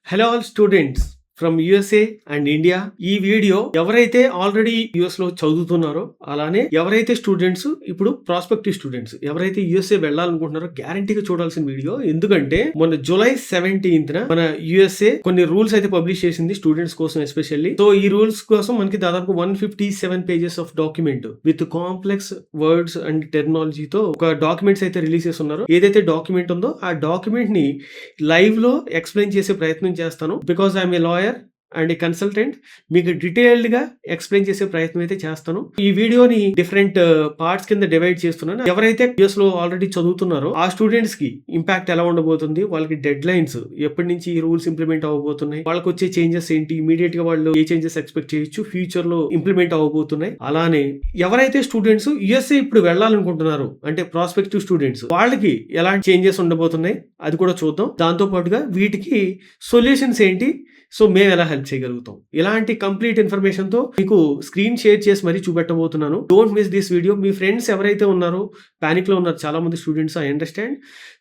Hello all students from USA and India. ఈ video ఎవరైతే already US లో చదువుతున్నారో, అలానే ఎవరైతే స్టూడెంట్స్ ఇప్పుడు ప్రాస్పెక్టివ్ స్టూడెంట్స్ ఎవరైతే యుఎస్ఏ వెళ్ళాలనుకుంటున్నారో గ్యారంటీగా చూడాల్సిన వీడియో. ఎందుకంటే మొన్న జూలై 17th మన యుఎస్ఏ కొన్ని రూల్స్ అయితే పబ్లిష్ చేసింది స్టూడెంట్స్ కోసం ఎస్పెషల్లీ. సో ఈ రూల్స్ కోసం మనకి దాదాపు 157 pages of document with complex words and టెక్నాలజీతో ఒక డాక్యుమెంట్స్ అయితే రిలీజ్ చేస్తున్నారు. ఏదైతే డాక్యుమెంట్ ఉందో ఆ డాక్యుమెంట్ ని లైవ్ లో ఎక్స్ప్లెయిన్ చేసే ప్రయత్నం చేస్తాను. Because I'm a lawyer and consultant. మీకు డీటెయిల్డ్ గా ఎక్స్ప్లెయిన్ చేసే ప్రయత్నం అయితే చేస్తాను. ఈ వీడియోని డిఫరెంట్ పార్ట్స్ కింద డివైడ్ చేస్తున్నాను. ఎవరైతే యుఎస్ లో ఆల్రెడీ చదువుతున్నారో ఆ స్టూడెంట్స్ కి ఇంపాక్ట్ ఎలా ఉండబోతుంది, వాళ్ళకి డెడ్ లైన్స్ ఎప్పటి నుంచి ఈ రూల్స్ ఇంప్లిమెంట్ అవ్వబోతున్నాయి, వాళ్ళకి వచ్చే చేంజెస్ ఏంటి, ఇమీడియట్ గా వాళ్ళు ఏ చేంజెస్ ఎక్స్పెక్ట్ చేయొచ్చు, ఫ్యూచర్ లో ఇంప్లిమెంట్ అవ్వబోతున్నాయి. అలానే ఎవరైతే స్టూడెంట్స్ యుఎస్ఏ ఇప్పుడు వెళ్ళాలనుకుంటున్నారు అంటే ప్రాస్పెక్టివ్ స్టూడెంట్స్, వాళ్ళకి ఎలాంటి చేంజెస్ ఉండబోతున్నాయి అది కూడా చూద్దాం. దాంతో పాటుగా వీటికి సొల్యూషన్స్ ఏంటి, సో మేము ఎలా హెల్ప్ చేయగలుగుతాం, ఇలాంటి కంప్లీట్ ఇన్ఫర్మేషన్ తో మీకు స్క్రీన్ షేర్ చేసి మరీ చూపెట్టబోతున్నాను. Don't miss this video. మీ ఫ్రెండ్స్ ఎవరైతే ఉన్నారో పానిక్ లో ఉన్నారు చాలా మంది స్టూడెంట్స్, ఐ అండర్స్టాండ్.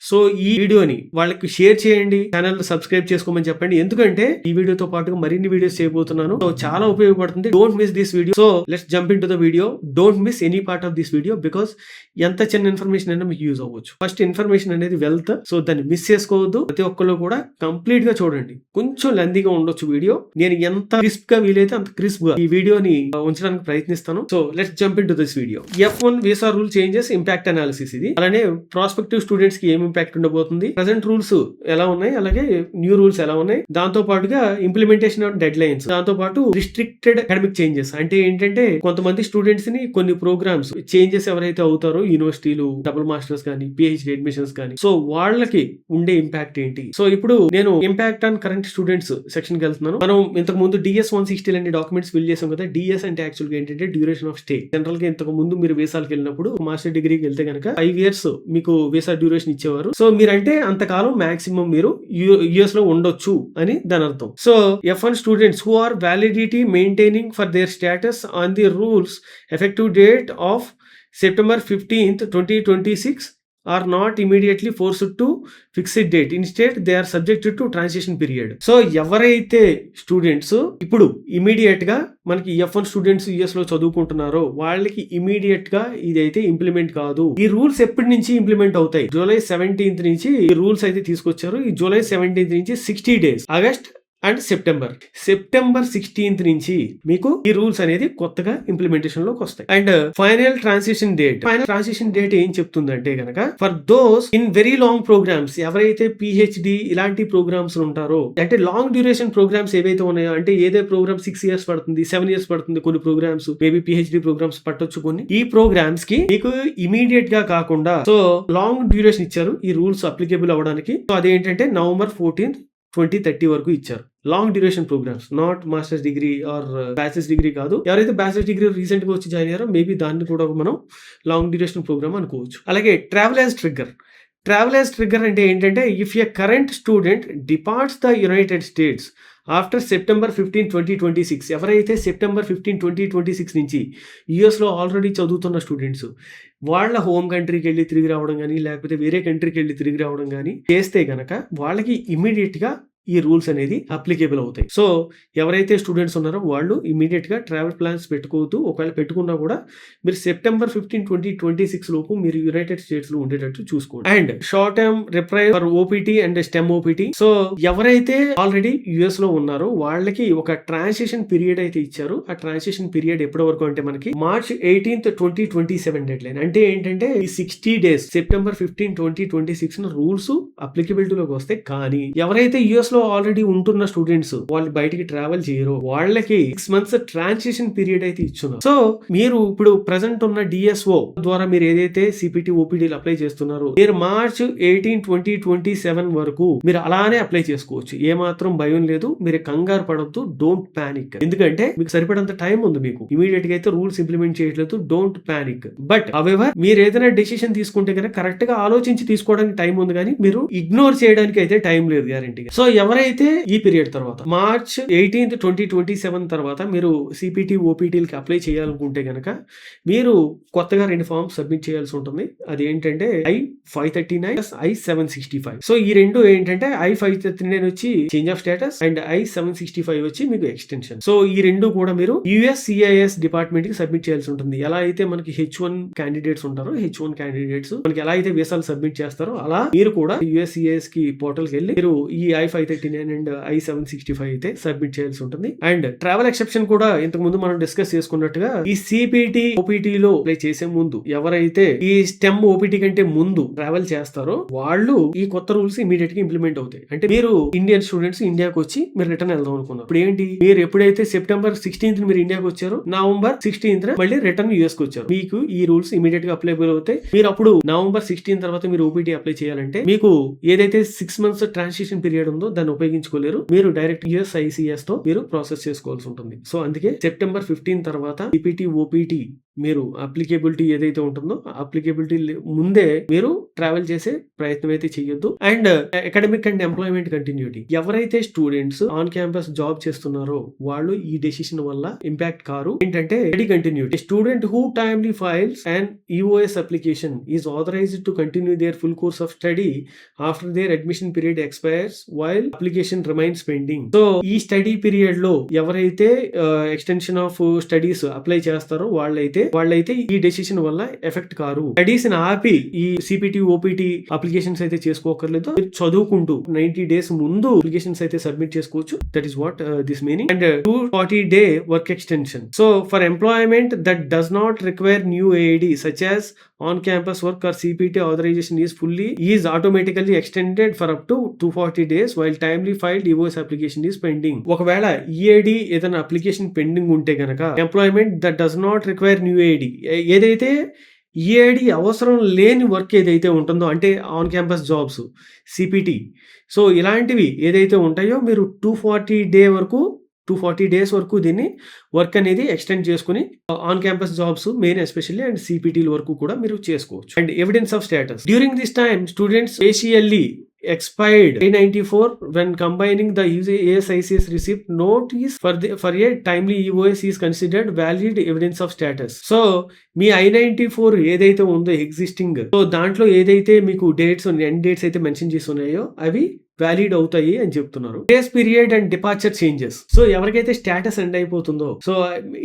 సో ఈ వీడియోని వాళ్ళకి షేర్ చేయండి, ఛానల్ సబ్స్క్రైబ్ చేసుకోమని చెప్పండి. ఎందుకంటే ఈ వీడియోతో పాటుగా మరిన్ని వీడియోస్ చేయబోతున్నాను, సో చాలా ఉపయోగపడుతుంది. Don't miss this video. So let's jump in to the video. Don't miss any part of this video because ఎంత చిన్న ఇన్ఫర్మేషన్ అయినా మీకు యూజ్ అవ్వచ్చు. ఫస్ట్ ఇన్ఫర్మేషన్ అనేది వెల్త్, సో దాన్ని మిస్ చేసుకోవద్దు. ప్రతి ఒక్కరు కూడా కంప్లీట్ గా చూడండి. కొంచెం లెందీగా ఉండొచ్చు వీడియో, నేను ఎంత క్రిస్ప్ గా వీలైతే అంత క్రిస్ప్ గా ఈ వీడియోని ఉంచడానికి ప్రయత్నిస్తాను. So let's jump in to this video. F1 visa rule changes impact analysis ఇది. అలానే ప్రాస్పెక్టివ్ స్టూడెంట్స్ కి ఏం ఇంపాక్ట్ ఉండబోతుంది, ప్రెసెంట్ రూల్స్ ఎలా ఉన్నాయి, అలాగే న్యూ రూల్స్ ఎలా ఉన్నాయి, దాంతో పాటుగా ఇంప్లిమెంటేషన్ ఆఫ్ డెడ్ లైన్స్, దాంతో పాటు రిస్ట్రిక్టెడ్ అకాడమిక్ చేంజెస్ అంటే ఏంటంటే కొంతమంది స్టూడెంట్స్ ని కొన్ని ప్రోగ్రామ్స్ చేంజెస్ ఎవరైతే అవుతారో యూనివర్సిటీలు, డబుల్ మాస్టర్స్ కానీ, పిహెచ్డి అడ్మిషన్స్ కానీ, సో వాళ్ళకి ఉండే ఇంపాక్ట్ ఏంటి. సో ఇప్పుడు నేను impact on current students section కి వెళ్తున్నాను. మనం ఇంతకు ముందు డిఎస్ 160 అనే డాక్యుమెంట్స్ ఫిల్ చేసాం కదా. డిఎస్ అంటే యాక్చువల్ గా ఏంటంటే డ్యూరేషన్ ఆఫ్ స్టే. జనరల్ గా ఇంతకు ముందు మీరు వీసాలకు వెళ్ళినప్పుడు మాస్టర్ డిగ్రీకి వెళ్తే కనుక 5 years మీకు వీసా డ్యూరేషన్ ఇచ్చేవారు. సో మీరంటే అంతకాలం మాక్సిమం మీరు యుఎస్ లో ఉండొచ్చు అని దాని అర్థం. So F1 students who are validity maintaining for their status on the rules effective date of September 15th, 2026 are not immediately forced to fixed date. Instead, they are subjected to transition period. So ఎవరైతే students ఇప్పుడు immediate గా మనకి F1 students US లో చదువుకుంటున్నారో వాళ్ళకి immediate గా ఇదైతే implement కాదు. ఈ రూల్స్ ఎప్పటి నుంచి ఇంప్లిమెంట్ అవుతాయి, జూలై 17th నుంచి ఈ రూల్స్ అయితే తీసుకొచ్చారు. ఈ జూలై 17th నుంచి 60 days, August and September 16th నుంచి మీకు ఈ రూల్స్ అనేది కొత్తగా ఇంప్లిమెంటేషన్ లోకి వస్తాయి. అండ్ ఫైనల్ ట్రాన్సిషన్ డేట్ ఏం చెప్తుందంటే కనుక for those in very long programs, ఎవరైతే పిహెచ్డి ఇలాంటి ప్రోగ్రామ్స్ ఉంటారో, అంటే లాంగ్ డ్యూరేషన్ ప్రోగ్రామ్స్ ఏవైతే ఉన్నాయో, అంటే ఏదే ప్రోగ్రామ్ 6 years పడుతుంది, 7 years పడుతుంది, కొన్ని ప్రోగ్రామ్స్ మేబీ పిహెచ్డి ప్రోగ్రామ్స్ పట్టొచ్చు కొన్ని. ఈ ప్రోగ్రామ్స్ కి మీకు ఇమీడియట్ గా కాకుండా సో లాంగ్ డ్యూరేషన్ ఇచ్చారు ఈ రూల్స్ అప్లికేబుల్ అవ్వడానికి. సో అదేంటంటే November 14th, 2030 వరకు ఇచ్చారు. Long duration programs, not masters degree or bachelors degree కాదు. ఎవరైతే బ్యాచిలర్స్ డిగ్రీ రీసెంట్ గా వచ్చి జాయిన్ అయ్యారో మేబీ దాన్ని కూడా మనం లాంగ్ డ్యూరేషన్ ప్రోగ్రామ్ అనుకోవచ్చు. అలాగే ట్రావెల్ యాజ్ ట్రిగ్గర్ అంటే ఏంటంటే if a current student departs the United states after September 15, 2026, ఎవరైతే September 15, 2026 నుంచి యుఎస్లో ఆల్రెడీ చదువుతున్న స్టూడెంట్స్ వాళ్ళ హోమ్ కంట్రీకి వెళ్ళి తిరిగి రావడం కానీ, లేకపోతే వేరే కంట్రీకి వెళ్ళి తిరిగి రావడం కానీ చేస్తే కనుక వాళ్ళకి ఇమీడియట్ గా ఈ రూల్స్ అనేది అప్లికేబుల్ అవుతాయి. సో ఎవరైతే స్టూడెంట్స్ ఉన్నారో వాళ్ళు ఇమీడియట్ గా ట్రావెల్ ప్లాన్స్ పెట్టుకోవద్దు. ఒకవేళ పెట్టుకున్నా కూడా మీరు September 15, 2026 లోపు మీరు యునైటెడ్ స్టేట్స్ లో ఉండేటట్టు చూసుకోండి. And short term reprise for OPT and stem OPT. So ఎవరైతే ఆల్రెడీ యుఎస్ లో ఉన్నారో వాళ్ళకి ఒక ట్రాన్సిషన్ పీరియడ్ అయితే ఇచ్చారు. ఆ ట్రాన్సిషన్ పీరియడ్ ఎప్పటి వరకు అంటే మనకి March 18th, 2027 డెడ్ లైన్. అంటే ఏంటంటే ఈ 60 days September 15, 2026 రూల్స్ అప్లికబిలిటీలోకి వస్తాయి. కానీ ఎవరైతే యుఎస్ ఆల్రెడీ ఉంటున్న స్టూడెంట్స్ వాళ్ళు బయటికి ట్రావెల్ చేయరు, వాళ్ళకి 6 months ట్రాన్సిషన్ పీరియడ్ అయితే ఇచ్చున్నారు. సో మీరు ఇప్పుడు ప్రెసెంట్ ఉన్న డిఎస్ఓ ద్వారా మీరు ఏదైతే సిపిటి ఓపీడీలు అప్లై చేస్తున్నారో మీరు March 18, 2027 వరకు మీరు అలానే అప్లై చేసుకోవచ్చు. ఏ మాత్రం భయం లేదు, మీరు కంగారు పడద్దు, డోంట్ పానిక్. ఎందుకంటే మీకు సరిపడంత టైం ఉంది. మీకు ఇమీడియట్ గా అయితే రూల్స్ ఇంప్లిమెంట్ చేయట్లేదు, డోంట్ పానిక్. బట్ హౌవెవర్ మీరు ఏదైనా డెసిషన్ తీసుకుంటే కనుక కరెక్ట్ గా ఆలోచించి తీసుకోవడానికి టైం ఉంది, కానీ మీరు ఇగ్నోర్ చేయడానికి అయితే టైం లేదు గ్యారెంటీగా. సో ఎవరైతే ఈ పీరియడ్ తర్వాత మార్చ్ 18th 2027 తర్వాత మీరు సిపిటి ఓపీటీలకి అప్లై చేయాలనుకుంటే గనక మీరు కొత్తగా 2 ఫార్మ్స్ సబ్మిట్ చేయాల్సి ఉంటుంది. అది ఏంటంటే I-539 I-765. సో ఈ రెండు ఏంటంటే I-539 వచ్చి change of status and I-765 వచ్చి మీకు ఎక్స్టెన్షన్. సో ఈ రెండు కూడా మీరు USCIS డిపార్ట్మెంట్ కి సబ్మిట్ చేయాల్సి ఉంటుంది. ఎలా అయితే మనకి H1 క్యాండిడేట్స్ ఉంటారో H1 క్యాండిడేట్స్ మనకి ఎలా అయితే వీసాలు సబ్మిట్ చేస్తారో అలా మీరు కూడా USCIS కి పోర్టల్ కి వెళ్ళి మీరు ఈ I-539 అండ్ I-765 అయితే సబ్మిట్ చేయాల్సి ఉంటుంది. అండ్ ట్రావెల్ ఎక్సెప్షన్ కూడా ఇంతకు ముందు మనం డిస్కస్ చేసుకున్నట్టుగా ఈ సిపిటి ఓపీటీ లో అప్లై చేసే ముందు ఎవరైతే ఈ స్టెమ్ ఓపీటీ కంటే ముందు ట్రావెల్ చేస్తారో వాళ్ళు ఈ కొత్త రూల్స్ ఇమీడియట్ గా ఇంప్లిమెంట్ అవుతాయి. అంటే మీరు ఇండియన్ స్టూడెంట్స్ ఇండియాకి వచ్చి మీరు రిటర్న్ వెళ్దాం అనుకున్నారు. ఇప్పుడు ఏంటి, మీరు ఎప్పుడైతే సెప్టెంబర్ 16th మీరు ఇండియాకి వచ్చారో నవంబర్ 16th మళ్ళీ రిటర్న్ యూఎస్ కి వచ్చారు. మీకు ఈ రూల్స్ ఇమీడియట్ గా అప్లైబుల్ అవుతాయి. మీరు అప్పుడు నవంబర్ 16 తర్వాత మీరు ఓపీటీ అప్లై చేయాలంటే మీకు ఏదైతే 6 months ట్రాన్సిషన్ పీరియడ్ ఉందో దాన్ని ఉపయోగించుకోలేరు. మీరు డైరెక్ట్ USCIS తో మీరు ప్రాసెస్ చేసుకోవాల్సి ఉంటుంది. సో అందుకే సెప్టెంబర్ 15 తర్వాత సిపిటి ఓపీటీ మీరు అప్లికేబిలిటీ ఏదైతే ఉంటుందో అప్లికేబిలిటీ ముందే మీరు ట్రావెల్ చేసే ప్రయత్నం అయితే చేయొద్దు. And academic and employment continuity, ఎవరైతే స్టూడెంట్స్ ఆన్ క్యాంపస్ జాబ్ చేస్తున్నారో వాళ్ళు ఈ డెసిషన్ వల్ల ఇంపాక్ట్ కారు. ఏంటంటే study continuity, student who timely files and EOS application is authorized to continue their full course of study after their admission period expires while application remains pending. So ఈ study period లో ఎవరైతే extension of studies apply చేస్తారో వాళ్ళైతే ఈ decision వల్ల effect car. Studies ఆపి ఈ CPT OPT applications అయితే చేసుకోకర్లేదు. చదువుకుంటూ 90 days ముందు అప్లికేషన్స్ అయితే సబ్మిట్ చేసుకోవచ్చు. That is what this meaning. And 240-day work extension. So for employment that does not require new AAD such as on campus work or CPT authorization is automatically extended for up to 240 days while timely filed EOS application is pending. ఒకవేళ EAD ఏదైనా application pending ఉంటే గనక employment that does not require new AAD, ఏదైతే EAD అవసరం లేని work ఏదైతే ఉంటుందో అంటే on campus jobs CPT, so ఇలాంటివి ఏదైతే ఉంటాయో మీరు 240 days వరకు దీన్ని వర్క్ అనేది ఎక్స్టెండ్ చేసుకుని on campus jobs main especially and సిపిటీల వరకు కూడా మీరు చేసుకోవచ్చు. And evidence of status, during this time students specially expired I-94 when combining the USCIS receipt notice for a timely EOS is considered valid evidence of status. So me I-94 ఏదైతే ఉందో existing, so దాంట్లో ఏదైతే మీకు dates end dates అయితే mention చేసి ఉన్నాయో అవి valid అవుతాయి అని చెప్తున్నారు. Grace period and departure changes, so ఎవరికైతే స్టేటస్ ఎండ్ అయిపోతుందో, సో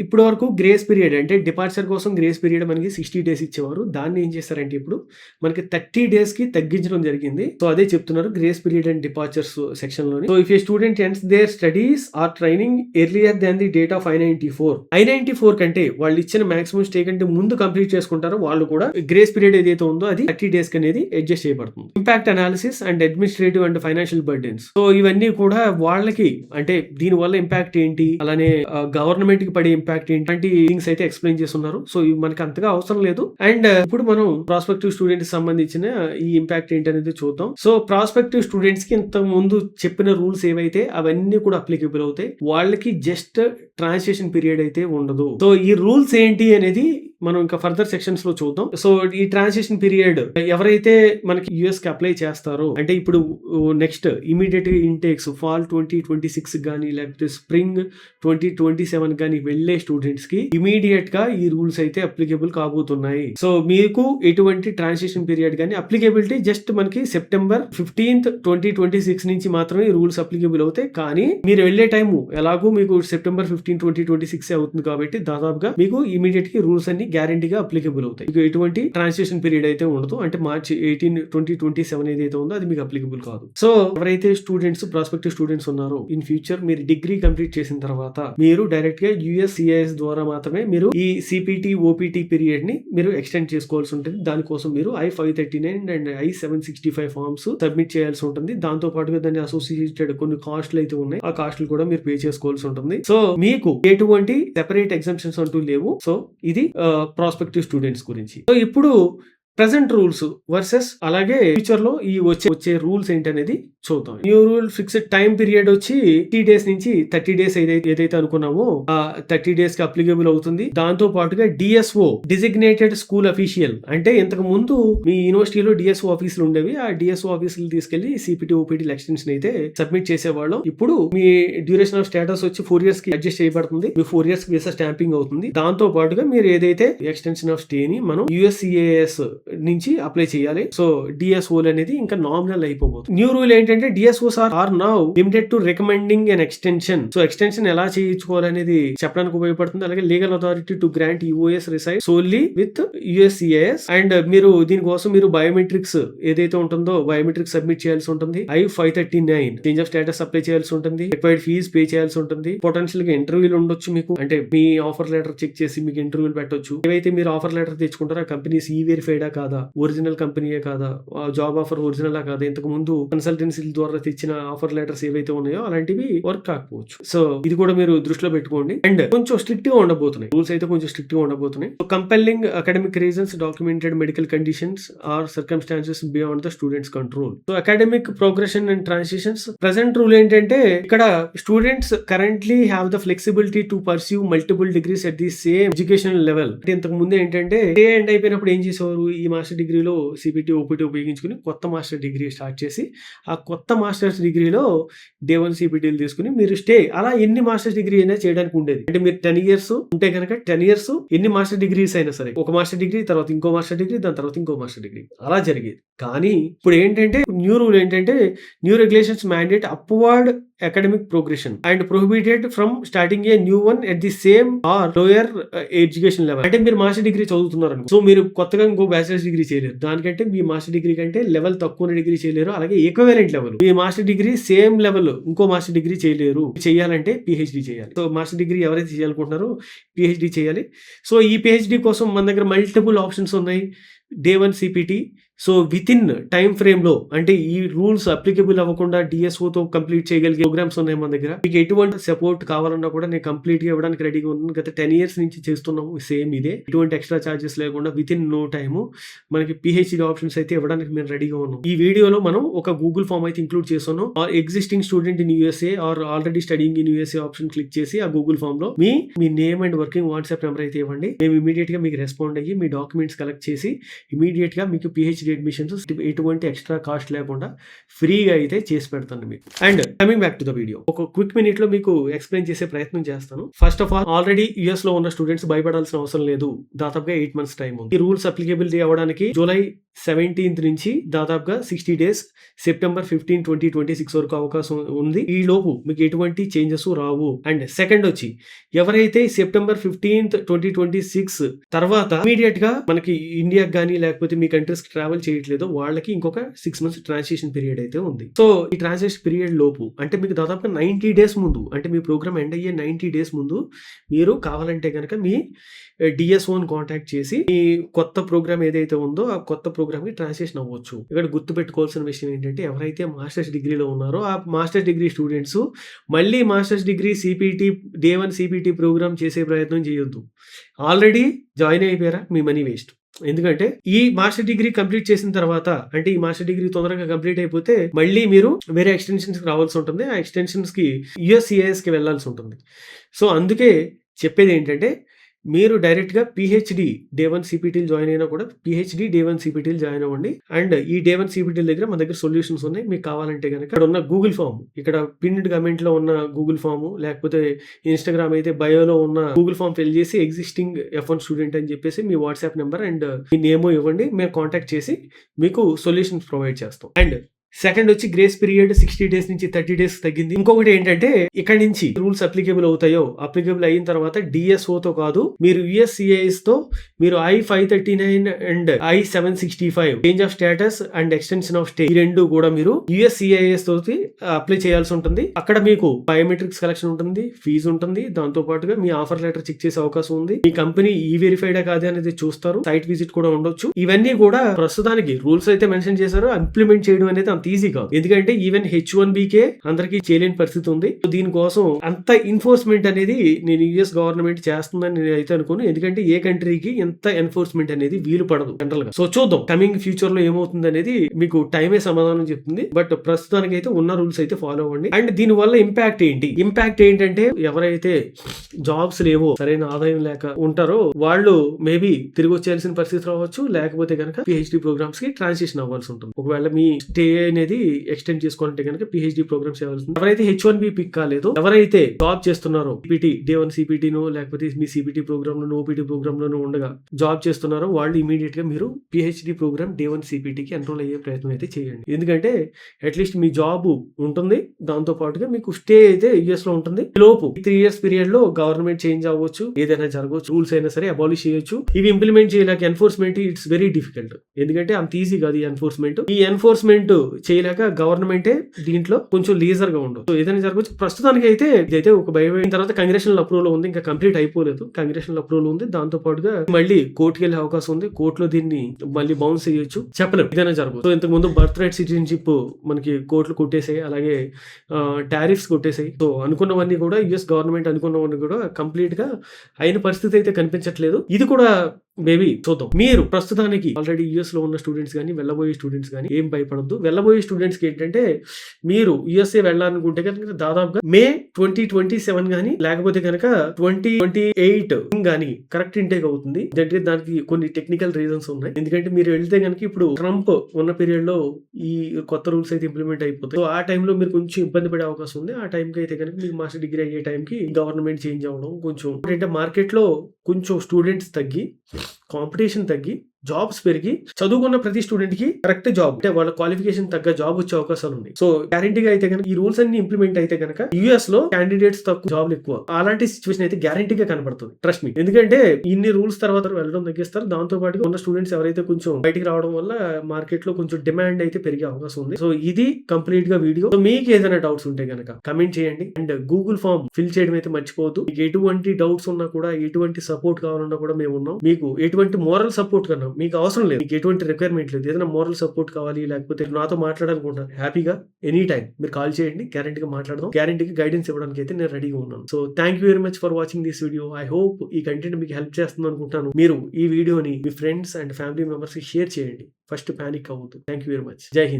ఇప్పటి వరకు గ్రేస్ పీరియడ్ అంటే డిపార్చర్ కోసం గ్రేస్ పీరియడ్ మనకి 60 days ఇచ్చేవారు. దాన్ని ఏం చేస్తారంటే ఇప్పుడు మనకి 30 days కి తగ్గించడం జరిగింది. సో అదే చెప్తున్నారు grace period and departures section లోని. So if a student ends their studies or training earlier than the date of I-94 కంటే వాళ్ళు ఇచ్చిన మాక్సిమం స్టే కంటే ముందు కంప్లీట్ చేసుకుంటారో వాళ్ళు కూడా గ్రేస్ పీరియడ్ ఏదైతే ఉందో అది 30 days అనేది అడ్జస్ట్ చేయబడుతుంది. Impact analysis and administrative and financial burdens, so ఇవన్నీ కూడా వాళ్ళకి అంటే దీని వల్ల ఇంపాక్ట్ ఏంటి, అలానే గవర్నమెంట్ కి పడే ఇంపాక్ట్ ఏంటి థింగ్స్ అయితే ఎక్స్ప్లెయిన్ చేస్తున్నారు. సో ఇవి మనకి అంతగా అవసరం లేదు. అండ్ ఇప్పుడు మనం ప్రాస్పెక్టివ్ స్టూడెంట్స్ సంబంధించిన ఈ ఇంపాక్ట్ ఏంటి అనేది చూద్దాం. సో ప్రాస్పెక్టివ్ స్టూడెంట్స్ కి ఇంత ముందు చెప్పిన రూల్స్ ఏవైతే అవన్నీ కూడా అప్లికేబుల్ అవుతాయి. వాళ్ళకి జస్ట్ ట్రాన్సిషన్ పీరియడ్ అయితే ఉండదు. సో ఈ రూల్స్ ఏంటి అనేది మనం ఇంకా ఫర్దర్ సెక్షన్స్ లో చూద్దాం. సో ఈ ట్రాన్సిషన్ పీరియడ్ ఎవరైతే మనకి యుఎస్ కి అప్లై చేస్తారో అంటే ఇప్పుడు నెక్స్ట్ ఇమీడియట్ ఇంటేక్స్ ఫాల్ 2026 కానీ లేకపోతే స్ప్రింగ్ 2027 కానీ వెళ్లే స్టూడెంట్స్ కి ఇమీడియట్ గా ఈ రూల్స్ అయితే అప్లికేబుల్ కాబోతున్నాయి. సో మీకు ఎటువంటి ట్రాన్సిషన్ పీరియడ్ కానీ అప్లికేబిలిటీ జస్ట్ మనకి సెప్టెంబర్ 15th 2026 నుంచి మాత్రమే ఈ రూల్స్ అప్లికేబుల్ అవుతాయి. కానీ మీరు వెళ్లే టైము ఎలాగూ మీకు సెప్టెంబర్ 15 2026 అవుతుంది కాబట్టి దాదాపుగా మీకు ఇమీడియట్ కి రూల్స్ అన్ని గ్యారంటీగా అప్లికేబుల్ అవుతాయి. మీకు ఎటువంటి ట్రాన్సిషన్ పీరియడ్ అయితే ఉండదు. అంటే మార్చ్ 18 2027 ఏదైతే ఉందో అది మీకు అప్లికేబుల్ కాదు. సో ఎవరైతే స్టూడెంట్స్ ప్రాస్పెక్టివ్ స్టూడెంట్స్ ఉన్నారో ఇన్ ఫ్యూచర్ మీరు డిగ్రీ కంప్లీట్ చేసిన తర్వాత మీరు డైరెక్ట్ గా USCIS ద్వారా మాత్రమే మీరు ఈ సిపిటి ఓపీటీ పీరియడ్ ని మీరు ఎక్స్టెండ్ చేసుకోవాల్సి ఉంటుంది. దానికోసం మీరు I-539 and I-765 forms submit చేయాల్సి ఉంటుంది. దాంతో పాటుగా దాన్ని అసోసియేటెడ్ కొన్ని కాస్ట్లు అయితే ఉన్నాయి. ఆ కాస్ట్లు కూడా మీరు పే చేసుకోవాల్సి ఉంటుంది. సో మీకు ఎటువంటి సెపరేట్ ఎగ్జామ్షన్స్ అంటూ లేవు. సో ఇది ప్రాస్పెక్టివ్ స్టూడెంట్స్ గురించి. సో ఇప్పుడు ప్రెసెంట్ రూల్స్ వర్సెస్ అలాగే ఫ్యూచర్ లో ఈ వచ్చే రూల్స్ ఏంటి అనేది చూద్దాం. New rule fixed time period వచ్చి 30 డేస్ నుంచి 30 డేస్ ఏదైతే అనుకున్నామో ఆ 30 డేస్ కి అప్లికేబుల్ అవుతుంది. దాంతో పాటుగా డిఎస్ఓ డిజిగ్నేటెడ్ స్కూల్ అఫీషియల్ అంటే ఇంతకు ముందు మీ యూనివర్సిటీలో డిఎస్ఓ ఆఫీసులు ఉండేవి. ఆ డిఎస్ఓ ఆఫీసులు తీసుకెళ్లి సిపిటి ఓపీటీ ఎక్స్టెన్షన్ అయితే సబ్మిట్ చేసేవాళ్ళం. ఇప్పుడు మీ డ్యూరేషన్ ఆఫ్ స్టేటస్ వచ్చి 4 years కి అడ్జస్ట్ చేయబడుతుంది. మీ 4 years కి వీసా స్టాంపింగ్ అవుతుంది. దాంతో పాటుగా మీరు ఏదైతే ఎక్స్టెన్షన్ ఆఫ్ స్టే ని మనం USCIS నుంచి అప్లై చేయాలి. సో డిఎస్ఓలు అనేది ఇంకా నామినల్ అయిపోతుంది. న్యూ రూల్ ఏంటంటే DSOs are now limited to recommending an extension. So extension ఎలా చేయించుకోవాలనేది చెప్పడానికి ఉపయోగపడుతుంది. అలాగే legal authority to grant UOS reside solely with USCIS. And మీరు దీనికోసం మీరు బయోమెట్రిక్స్ ఏదైతే ఉంటుందో బయోమెట్రిక్స్ సబ్మిట్ చేయాల్సి ఉంటుంది. I-539 change of status apply చేయాల్సి ఉంటుంది. రిక్వైర్డ్ ఫీజ్ పే చేయాల్సి ఉంటుంది. పొటెన్షియల్ గా ఇంటర్వ్యూలు ఉండొచ్చు మీకు. అంటే మీ ఆఫర్ లెటర్ చెక్ చేసి మీకు ఇంటర్వ్యూలు పెట్టొచ్చు. ఏవైతే మీరు ఆఫర్ లెటర్ తెచ్చుకుంటారో ఆ కంపెనీస్ వెరిఫైడా కాదా, ఒరిజినల్ కంపెనీయే కాదా, జాబ్ ఆఫర్ ఒరిజినల్ కాదా, ఇంతకు ముందు కన్సల్టెన్సీ ద్వారా తెచ్చిన ఆఫర్ లెటర్స్ ఏవైతే ఉన్నాయో అలాంటివి వర్క్ కాకపోవచ్చు. సో ఇది కూడా మీరు దృష్టిలో పెట్టుకోండి. అండ్ కొంచెం స్ట్రిక్ట్ గా ఉండబోతున్నాయి రూల్స్ అయితే కొంచెం స్ట్రిక్ట్ గా ఉండబోతున్నాయి. Compelling academic reasons, documented medical conditions or circumstances beyond the students control. So academic progression and transitions. Present rule ఏంటంటే ఇక్కడ students currently have the flexibility to pursue multiple degrees at the same educational level. అంటే ఇంతకు ముందు ఏంటంటే end అయిపోయినప్పుడు ఏం చేసేవారు, ఈ మాస్టర్ డిగ్రీలో సిపిటి ఓపీటీ ఉపయోగించుకుని కొత్త మాస్టర్ డిగ్రీ స్టార్ట్ చేసి ఆ కొత్త మాస్టర్స్ డిగ్రీలో డే 1 సిపిటీలు తీసుకుని మీరు అలా ఎన్ని మాస్టర్స్ డిగ్రీ అయినా చేయడానికి ఉండేది. అంటే మీరు 10 years ఉంటే కనుక 10 years ఎన్ని మాస్టర్ డిగ్రీస్ అయినా సరే ఒక మాస్టర్ డిగ్రీ తర్వాత ఇంకో మాస్టర్ డిగ్రీ దాని తర్వాత ఇంకో మాస్టర్ డిగ్రీ అలా జరిగేది. కానీ ఇప్పుడు ఏంటంటే న్యూ రూల్ ఏంటంటే new regulations mandate upward academic progression and prohibited from starting a new one at the same or lower education level. అంటే మీరు మాస్టర్ డిగ్రీ చదువుతున్నారు అనుకో, సో మీరు కొత్తగా ఇంకో బ్యాచిలర్స్ డిగ్రీ చేయలేరు. దానికంటే మీ మాస్టర్ డిగ్రీ కంటే లెవెల్ తక్కువ డిగ్రీ చేయలేరు. అలాగే ఈక్వివలెంట్ లెవెల్ మీ మాస్టర్ డిగ్రీ సేమ్ లెవెల్ ఇంకో మాస్టర్ డిగ్రీ చేయలేరు. చేయాలంటే పిహెచ్డి చేయాలి. సో మాస్టర్ డిగ్రీ ఎవరైతే చేయాలనుకుంటున్నారో పిహెచ్డి చేయాలి. సో ఈ పిహెచ్డి కోసం మన దగ్గర మల్టిపుల్ ఆప్షన్స్ ఉన్నాయి. Day 1 CPT. So with in time frame లో అంటే ఈ రూల్స్ అప్లికబుల్ అవ్వకుండా డిఎస్ఓ తో కంప్లీట్ చేయగలిగే ప్రోగ్రామ్స్ ఉన్నాయి మన దగ్గర. మీకు ఎటువంటి సపోర్ట్ కావాలన్నా కూడా నేను కంప్లీట్ గా ఇవ్వడానికి రెడీగా ఉన్నాను. గత 10 years నుంచి చేస్తున్నాము సేమ్ ఇదే. ఎటువంటి ఎక్స్ట్రా చార్జెస్ లేకుండా విత్ ఇన్ నో టైమ్ మనకి పిహెచ్డి ఆప్షన్స్ అయితే ఇవ్వడానికి మేము రెడీగా ఉన్నాం. ఈ వీడియోలో మనం ఒక గూగుల్ ఫామ్ అయితే ఇంక్లూడ్ చేస్తున్నాం. Or existing student in USA or already studying in USA option click చేసి ఆ గూగుల్ ఫామ్ లో మీ name and working WhatsApp number అయితే ఇవ్వండి. మేము ఇమీడియట్ గా మీకు రెస్పాండ్ అయ్యి మీ డాక్యుమెంట్స్ కలెక్ట్ చేసి ఇమీడియట్ గా మీకు పిహెచ్డి అడ్మిషన్స్ ఎటువంటి ఎక్స్ట్రా కాస్ట్ లేకుండా ఫ్రీగా అయితే చేసి పెడతాను మీకు. And coming back to the video, ఒక క్విక్ మినిట్ లో మీకు ఎక్స్ప్లెయిన్ చేసే ప్రయత్నం చేస్తాను. First of all already US లో ఉన్న స్టూడెంట్స్ భయపడాల్సిన అవసరం లేదు. దాదాపుగా 8 months టైం ఉంది. ఈ రూల్స్ అప్లికేబిలిటీ అవ్వడానికి జూలై 17th నుంచి దాదాపుగా 60 days సెప్టెంబర్ 15, 2026 వరకు అవకాశం ఉంది. ఈ లోపు మీకు ఎటువంటి చేంజెస్ రావు. అండ్ సెకండ్ వచ్చి ఎవరైతే సెప్టెంబర్ 15th, 2026 తర్వాత ఇమీడియట్ గా మనకి ఇండియాకి కానీ లేకపోతే మీ కంట్రీస్ కి ట్రావెల్ చేయట్లేదో వాళ్ళకి ఇంకొక 6 months ట్రాన్సిషన్ పీరియడ్ అయితే ఉంది. సో ఈ ట్రాన్సిషన్ పీరియడ్ లోపు అంటే మీకు దాదాపుగా 90 days ముందు అంటే మీ ప్రోగ్రామ్ ఎండ్ అయ్యే 90 days ముందు మీరు కావాలంటే కనుక మీ డిఎస్ఓని కాంటాక్ట్ చేసి మీ కొత్త ప్రోగ్రామ్ ఏదైతే ఉందో ఆ కొత్త ప్రోగ్రామ్ కి ట్రాన్సిషన్ అవ్వచ్చు. ఇక్కడ గుర్తు పెట్టుకోవాల్సిన విషయం ఏంటంటే ఎవరైతే మాస్టర్స్ డిగ్రీలో ఉన్నారో ఆ మాస్టర్స్ డిగ్రీ స్టూడెంట్స్ మళ్ళీ masters degree CPT day 1 CPT program చేసే ప్రయత్నం చేయొద్దు. ఆల్రెడీ జాయిన్ అయిపోయారా మీ మనీ వేస్ట్. ఎందుకంటే ఈ మాస్టర్ డిగ్రీ కంప్లీట్ చేసిన తర్వాత అంటే ఈ మాస్టర్ డిగ్రీ తొందరగా కంప్లీట్ అయిపోతే మళ్ళీ మీరు వేరే ఎక్స్టెన్షన్స్ రావాల్సి ఉంటుంది. ఆ ఎక్స్టెన్షన్స్ కి USCIS కి వెళ్లాల్సి ఉంటుంది. సో అందుకే చెప్పేది ఏంటంటే మీరు డైరెక్ట్ గా పిహెచ్డి డే 1 సిపిటీలు జాయిన్ అయినా కూడా పిహెచ్డి డే 1 సిపిటీలు జాయిన్ అవ్వండి. అండ్ ఈ డే 1 సిపిటీల దగ్గర మన దగ్గర సొల్యూషన్స్ ఉన్నాయి. మీకు కావాలంటే కనుక ఇక్కడ ఉన్న గూగుల్ ఫామ్, ఇక్కడ పిన్డ్ కమెంట్ లో ఉన్న గూగుల్ ఫామ్, లేకపోతే ఇన్స్టాగ్రామ్ అయితే బయోలో ఉన్న గూగుల్ ఫామ్ ఫిల్ చేసి ఎగ్జిస్టింగ్ F1 స్టూడెంట్ అని చెప్పేసి మీ వాట్సాప్ నెంబర్ అండ్ మీ నేమ్ ఇవ్వండి. మేము కాంటాక్ట్ చేసి మీకు సొల్యూషన్స్ ప్రొవైడ్ చేస్తాం. అండ్ సెకండ్ వచ్చి గ్రేస్ పీరియడ్ 60 days నుంచి 30 days తగ్గింది. ఇంకొకటి ఏంటంటే ఇక్కడ నుంచి రూల్స్ అప్లికేబుల్ అప్లికేబుల్ అయిన తర్వాత డిఎస్ఓ తో కాదు మీరు USCIS తో మీరు I-539 and I-765 change of status and extension of stay ఈ రెండు కూడా మీరు USCIS తోటి అప్లై చేయాల్సి ఉంటుంది. అక్కడ మీకు బయోమెట్రిక్స్ కలెక్షన్ ఉంటుంది, ఫీజు ఉంటుంది. దాంతో పాటుగా మీ ఆఫర్ లెటర్ చెక్ చేసే అవకాశం ఉంది. మీ కంపెనీ వెరిఫైడా కాదు అనేది చూస్తారు. సైట్ విజిట్ కూడా ఉండొచ్చు. ఇవన్నీ కూడా ప్రస్తుతానికి రూల్స్ అయితే మెన్షన్ చేశారు. ఇంప్లిమెంట్ చేయడం అనేది అంత ఈజీ కాదు. ఎందుకంటే ఈవెన్ H1Bకే అందరికీ చేయలేని పరిస్థితి ఉంది. దీనికోసం అంత ఎన్ఫోర్స్మెంట్ అనేది నేను యూఎస్ గవర్నమెంట్ చేస్తుందని నేను అయితే అనుకోను. ఎందుకంటే ఏ కంట్రీకి ఎంత ఎన్ఫోర్స్మెంట్ అనేది వీలు పడదు జనరల్ గా. సో చూద్దాం కమింగ్ ఫ్యూచర్ లో ఏమవుతుంది అనేది మీకు టైమే సమాధానం చెప్తుంది. బట్ ప్రస్తుతానికి అయితే ఉన్న రూల్స్ అయితే ఫాలో అవ్వండి. అండ్ దీని వల్ల ఇంపాక్ట్ ఏంటంటే ఎవరైతే జాబ్స్ లేవో, సరైన ఆదాయం లేక ఉంటారో వాళ్ళు మేబీ తిరిగి వచ్చేయాల్సిన పరిస్థితి రావచ్చు. లేకపోతే కనుక PhD ప్రోగ్రామ్స్ కి ట్రాన్సిషన్ అవ్వాల్సి ఉంటుంది. ఒకవేళ మీ స్టే అనేది ఎక్స్టెండ్ చేసుకోవాలంటే కనుక PhD ప్రోగ్రామ్స్ చేయాల్సి ఉంటుంది. ఎవరైతే H1B పిక్ కాలేదో, ఎవరైతే జాబ్ చేస్తున్నారో CPT Day1 CPT నో లేకపోతే మీ CPT ప్రోగ్రామ్ లో OPT ప్రోగ్రామ్ లోనో ఉండగా జాబ్ చేస్తున్నారో వాళ్ళు ఇమీడియట్ గా మీరు PhD ప్రోగ్రామ్ Day1 CPT కి ఎన్రోల్ అయ్యే ప్రయత్నం అయితే చేయండి. ఎందుకంటే అట్లీస్ట్ మీ జాబ్ ఉంటుంది, దాంతో పాటుగా మీకు స్టే అయితే యుఎస్ లో ఉంటుంది. లోపు 3 years పీరియడ్ లో గవర్నమెంట్ చేంజ్ అవ్వచ్చు, ఏదైనా జరగవచ్చు, రూల్స్ అయినా సరే అబాలిష్ చేయొచ్చు. ఇవి ఇంప్లిమెంట్ చేయలేక ఎన్ఫోర్స్మెంట్ ఇట్స్ వెరీ డిఫికల్ట్. ఎందుకంటే అంత ఈజీ కాదు ఈ ఎన్ఫోర్స్మెంట్ చేయలేక గవర్నమెంటే దీంట్లో కొంచెం లీజర్ గా ఉండదు. సో ఏదైనా జరగవచ్చు. ప్రస్తుతానికి అయితే ఇదైతే ఒక భయమైన తర్వాత కంగ్రెషనల్ అప్రూవల్ ఉంది, ఇంకా కంప్లీట్ అయిపోలేదు. కంగ్రెషనల్ అప్రూవల్ ఉంది, దాంతో పాటుగా మళ్ళీ కోర్టుకి వెళ్ళే అవకాశం ఉంది. కోర్టులో దీన్ని మళ్ళీ బౌన్స్ చేయొచ్చు, చెప్పలేము ఏదైనా జరగదు. సో ఇంతకు ముందు బర్త్ రైట్ సిటిజన్షిప్ మనకి కోర్టులు కొట్టేసాయి, అలాగే టారిఫ్స్ కొట్టేసాయి. సో అనుకున్నవన్నీ కూడా యుఎస్ గవర్నమెంట్ అనుకున్నవన్నీ కూడా కంప్లీట్ గా అయిన పరిస్థితి అయితే కనిపించట్లేదు. ఇది కూడా మేబీ చూద్దాం. మీరు ప్రస్తుతానికి ఆల్రెడీ యుఎస్ లో ఉన్న స్టూడెంట్స్ కానీ వెళ్ళబోయే స్టూడెంట్స్ కానీ ఏం భయపడద్దు. వెళ్ళబోయే స్టూడెంట్స్ కి ఏంటంటే మీరు యుఎస్ఏ వెళ్ళాలనుకుంటే కనుక దాదాపుగా May 2027 కానీ లేకపోతే కనుక 2028 కానీ కరెక్ట్ ఇంటేక్ అవుతుంది. దానికి కొన్ని టెక్నికల్ రీజన్స్ ఉన్నాయి. ఎందుకంటే మీరు వెళ్తే కనుక ఇప్పుడు ట్రంప్ ఉన్న పీరియడ్ లో ఈ కొత్త రూల్స్ అయితే ఇంప్లిమెంట్ అయిపోతాయి. సో ఆ టైంలో మీరు కొంచెం ఇబ్బంది పడే అవకాశం ఉంది. ఆ టైంకి అయితే కనుక మీకు మాస్టర్ డిగ్రీ అయ్యే టైంకి గవర్నమెంట్ చేంజ్ అవ్వడం కొంచెం అంటే మార్కెట్ లో కొంచెం స్టూడెంట్స్ తగ్గి, కాంపిటీషన్ తగ్గి, జాబ్స్ పెరిగి చదువుకున్న ప్రతి స్టూడెంట్ కి కరెక్ట్ జాబ్ అంటే వాళ్ళ క్వాలిఫికేషన్ తగ్గ జాబ్ వచ్చే అవకాశాలు ఉన్నాయి. సో గ్యారంటీగా అయితే కనుక ఈ రూల్స్ అన్ని ఇంప్లిమెంట్ అయితే కనుక యుఎస్ లో క్యాండిడేట్స్ తక్కువ, జాబ్లు ఎక్కువ. అలాంటి సిచ్యువేషన్ అయితే గ్యారంటీగా కనబడుతుంది, ట్రస్ట్ మీ. ఎందుకంటే ఇన్ని రూల్స్ తర్వాత వెళ్ళడం తగ్గిస్తారు. దాంతో పాటు ఉన్న స్టూడెంట్స్ ఎవరైతే కొంచెం బయటికి రావడం వల్ల మార్కెట్ లో కొంచెం డిమాండ్ అయితే పెరిగే అవకాశం ఉంది. సో ఇది కంప్లీట్ గా వీడియో. సో మీకు ఏదైనా డౌట్స్ ఉంటే కనుక కమెంట్ చేయండి. అండ్ గూగుల్ ఫామ్ ఫిల్ చేయడం అయితే మర్చిపోవద్దు. మీకు ఎటువంటి డౌట్స్ ఉన్నా కూడా, ఎటువంటి సపోర్ట్ కావాలన్నా కూడా మేము ఉన్నాం. మీకు ఎటువంటి మోరల్ సపోర్ట్ కన్నా మీకు అవసరం లేదు, మీకు ఎటువంటి రిక్వైర్మెంట్ లేదు. ఏదైనా మోరల్ సపోర్ట్ కావాలి, లేకపోతే నాతో మాట్లాడాలనుకుంటారు, హ్యాపీగా ఎనీ టైం మీరు కాల్ చేయండి. గ్యారంటీగా మాట్లాడదాం. గ్యారంటీగా గైడెన్స్ ఇవ్వడానికి అయితే నేను రెడీగా ఉన్నాను. So thank you very much for watching this video. I hope ఈ కంటెంట్ మీకు హెల్ప్ చేస్తుంది అనుకుంటాను. మీరు ఈ వీడియోని మీ ఫ్రెండ్స్ అండ్ ఫ్యామిలీ మెంబర్స్ కి షేర్ చేయండి. ఫస్ట్ పానిక్ అవ్వద్దు. Thank you very much. జై హింద్.